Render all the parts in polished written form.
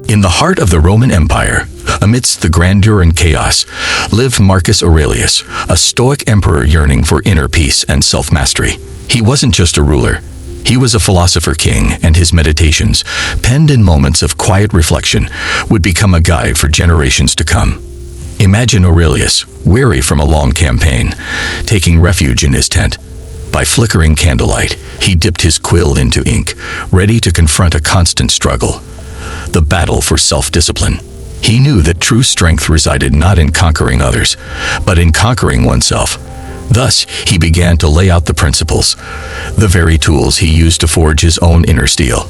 In the heart of the Roman Empire, amidst the grandeur and chaos, lived Marcus Aurelius, a Stoic emperor yearning for inner peace and self-mastery. He wasn't just a ruler. He was a philosopher king, and his meditations, penned in moments of quiet reflection, would become a guide for generations to come. Imagine Aurelius, weary from a long campaign, taking refuge in his tent. By flickering candlelight, he dipped his quill into ink, ready to confront a constant struggle. The battle for self-discipline. He knew that true strength resided not in conquering others, but in conquering oneself. Thus, he began to lay out the principles, the very tools he used to forge his own inner steel.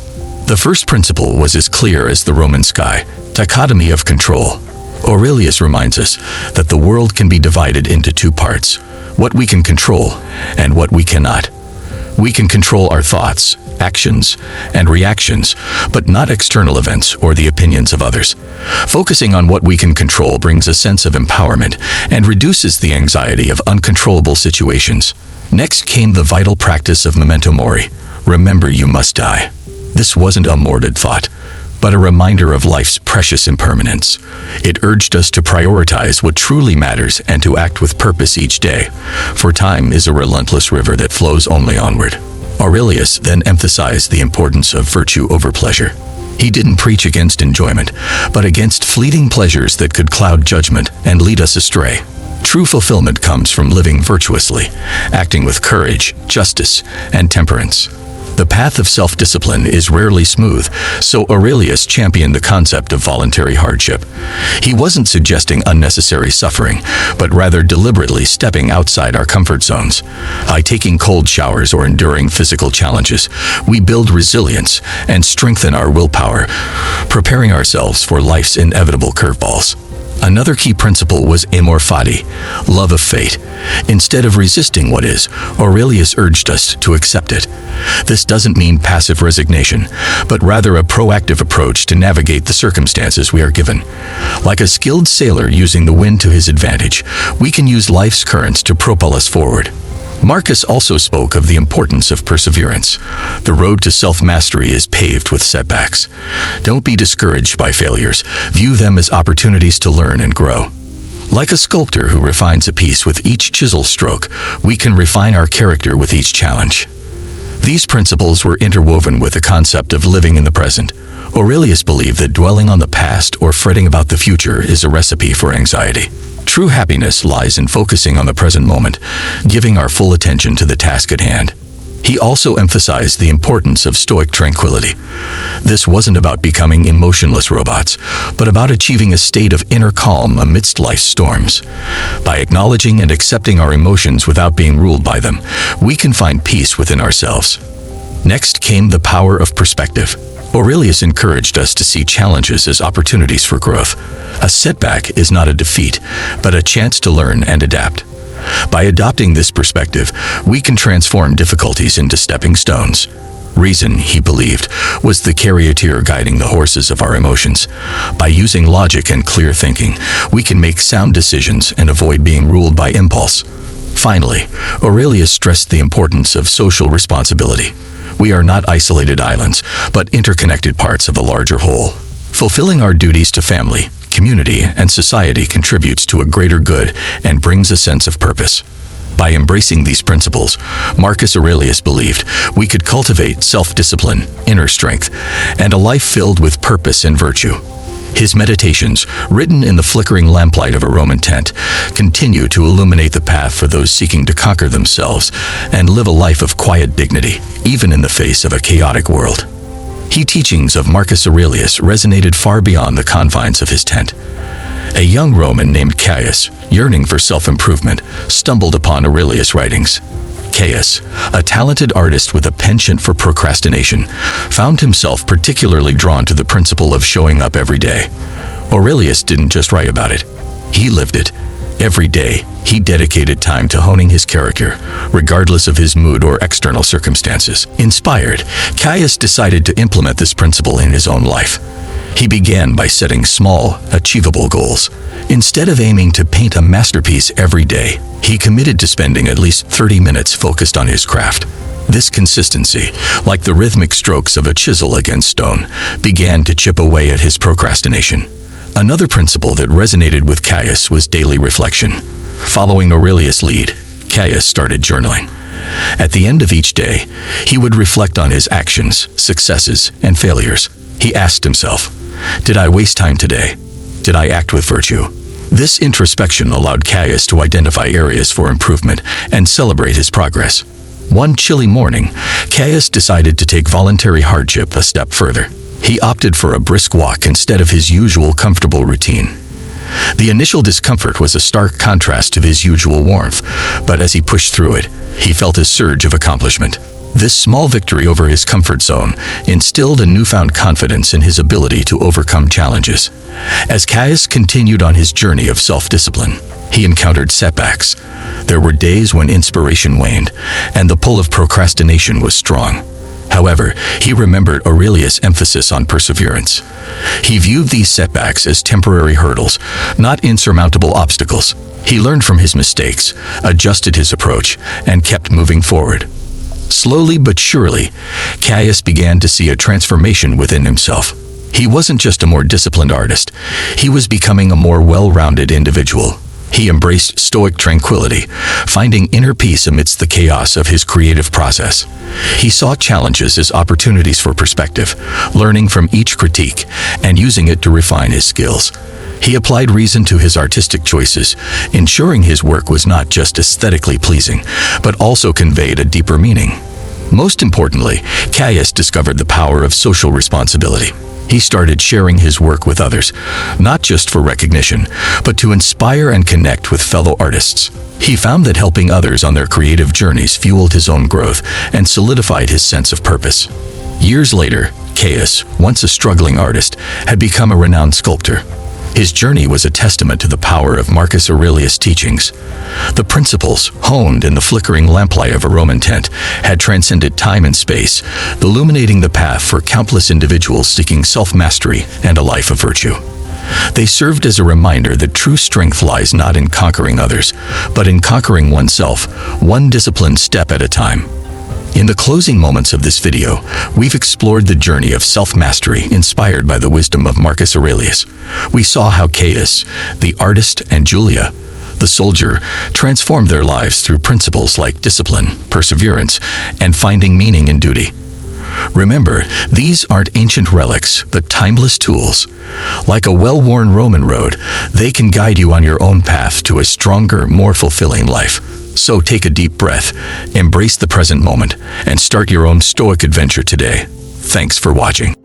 The first principle was as clear as the Roman sky: dichotomy of control. Aurelius reminds us that the world can be divided into two parts: what we can control and what we cannot. We can control our thoughts, actions, and reactions, but not external events or the opinions of others. Focusing on what we can control brings a sense of empowerment and reduces the anxiety of uncontrollable situations. Next came the vital practice of memento mori. Remember, you must die. This wasn't a morbid thought, but a reminder of life's precious impermanence. It urged us to prioritize what truly matters and to act with purpose each day, for time is a relentless river that flows only onward. Aurelius then emphasized the importance of virtue over pleasure. He didn't preach against enjoyment, but against fleeting pleasures that could cloud judgment and lead us astray. True fulfillment comes from living virtuously, acting with courage, justice, and temperance. The path of self-discipline is rarely smooth, so Aurelius championed the concept of voluntary hardship. He wasn't suggesting unnecessary suffering, but rather deliberately stepping outside our comfort zones. By taking cold showers or enduring physical challenges, we build resilience and strengthen our willpower, preparing ourselves for life's inevitable curveballs. Another key principle was amor fati, love of fate. Instead of resisting what is, Aurelius urged us to accept it. This doesn't mean passive resignation, but rather a proactive approach to navigate the circumstances we are given. Like a skilled sailor using the wind to his advantage, we can use life's currents to propel us forward. Marcus also spoke of the importance of perseverance. The road to self-mastery is paved with setbacks. Don't be discouraged by failures. View them as opportunities to learn and grow. Like a sculptor who refines a piece with each chisel stroke, we can refine our character with each challenge. These principles were interwoven with the concept of living in the present. Aurelius believed that dwelling on the past or fretting about the future is a recipe for anxiety. True happiness lies in focusing on the present moment, giving our full attention to the task at hand. He also emphasized the importance of Stoic tranquility. This wasn't about becoming emotionless robots, but about achieving a state of inner calm amidst life's storms. By acknowledging and accepting our emotions without being ruled by them, we can find peace within ourselves. Next came the power of perspective. Aurelius encouraged us to see challenges as opportunities for growth. A setback is not a defeat, but a chance to learn and adapt. By adopting this perspective, we can transform difficulties into stepping stones. Reason, he believed, was the charioteer guiding the horses of our emotions. By using logic and clear thinking, we can make sound decisions and avoid being ruled by impulse. Finally, Aurelius stressed the importance of social responsibility. We are not isolated islands, but interconnected parts of a larger whole. Fulfilling our duties to family, community, and society contributes to a greater good and brings a sense of purpose. By embracing these principles, Marcus Aurelius believed we could cultivate self-discipline, inner strength, and a life filled with purpose and virtue. His meditations, written in the flickering lamplight of a Roman tent, continue to illuminate the path for those seeking to conquer themselves and live a life of quiet dignity, even in the face of a chaotic world. The teachings of Marcus Aurelius resonated far beyond the confines of his tent. A young Roman named Caius, yearning for self-improvement, stumbled upon Aurelius' writings. Caius, a talented artist with a penchant for procrastination, found himself particularly drawn to the principle of showing up every day. Aurelius didn't just write about it, he lived it. Every day, he dedicated time to honing his character, regardless of his mood or external circumstances. Inspired, Caius decided to implement this principle in his own life. He began by setting small, achievable goals. Instead of aiming to paint a masterpiece every day, he committed to spending at least 30 minutes focused on his craft. This consistency, like the rhythmic strokes of a chisel against stone, began to chip away at his procrastination. Another principle that resonated with Caius was daily reflection. Following Aurelius' lead, Caius started journaling. At the end of each day, he would reflect on his actions, successes, and failures. He asked himself, "Did I waste time today? Did I act with virtue?" This introspection allowed Caius to identify areas for improvement and celebrate his progress. One chilly morning, Caius decided to take voluntary hardship a step further. He opted for a brisk walk instead of his usual comfortable routine. The initial discomfort was a stark contrast to his usual warmth, but as he pushed through it, he felt a surge of accomplishment. This small victory over his comfort zone instilled a newfound confidence in his ability to overcome challenges. As Caius continued on his journey of self-discipline, he encountered setbacks. There were days when inspiration waned, and the pull of procrastination was strong. However, he remembered Aurelius' emphasis on perseverance. He viewed these setbacks as temporary hurdles, not insurmountable obstacles. He learned from his mistakes, adjusted his approach, and kept moving forward. Slowly but surely, Caius began to see a transformation within himself. He wasn't just a more disciplined artist, he was becoming a more well-rounded individual. He embraced Stoic tranquility, finding inner peace amidst the chaos of his creative process. He saw challenges as opportunities for perspective, learning from each critique and using it to refine his skills. He applied reason to his artistic choices, ensuring his work was not just aesthetically pleasing, but also conveyed a deeper meaning. Most importantly, Caius discovered the power of social responsibility. He started sharing his work with others, not just for recognition, but to inspire and connect with fellow artists. He found that helping others on their creative journeys fueled his own growth and solidified his sense of purpose. Years later, Caius, once a struggling artist, had become a renowned sculptor. His journey was a testament to the power of Marcus Aurelius' teachings. The principles, honed in the flickering lamplight of a Roman tent, had transcended time and space, illuminating the path for countless individuals seeking self-mastery and a life of virtue. They served as a reminder that true strength lies not in conquering others, but in conquering oneself, one disciplined step at a time. In the closing moments of this video, we've explored the journey of self-mastery inspired by the wisdom of Marcus Aurelius. We saw how Caius, the artist, and Julia, the soldier, transformed their lives through principles like discipline, perseverance, and finding meaning in duty. Remember, these aren't ancient relics, but timeless tools. Like a well-worn Roman road, they can guide you on your own path to a stronger, more fulfilling life. So take a deep breath, embrace the present moment, and start your own Stoic adventure today. Thanks for watching.